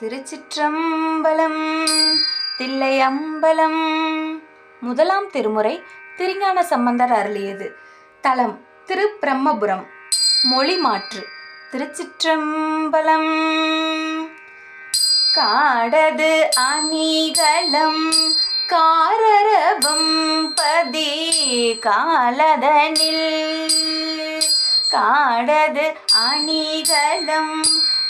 திருச்சிற்றம்பலம். தில்லையம்பலம். முதலாம் திருமுறை திருஞான சம்பந்தர் அருளியது. தலம் திருப்பிரம்மபுரம். மொழி மாற்று. திருச்சிற்றம்பலம். காடது அணிகலம் காரரவம் பதி காலதனில். காடது அணிகலம்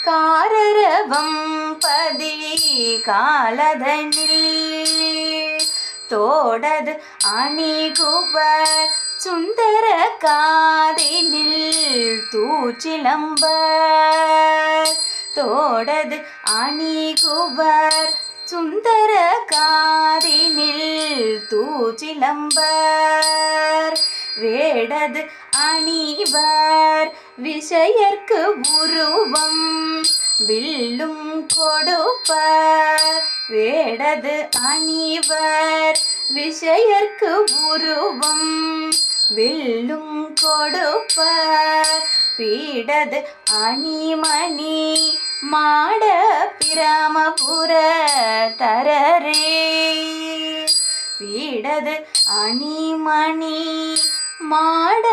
காரரவம் பதி காலதனில். தோடது அணிகுவர் சுந்தர காதினில் தூச்சிலம்பர். தோடது அணிகுவர் சுந்தர காதினில் தூச்சிலம்பர். வேடது அணிவர் விஷயர்க்கு உருவம் வில்லும் கொடுப்பர். வேடது அணிவர் விஷயர்க்கு உருவம் வில்லும் கொடுப்பர். பீடது அணிமணி மாட பிரமபுர தரரே. பீடது அணிமணி மாட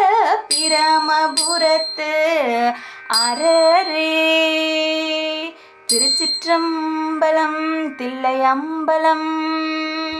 பிரமபுரத்து அரரே. திருச்சிற்றம்பலம். தில்லையம்பலம்.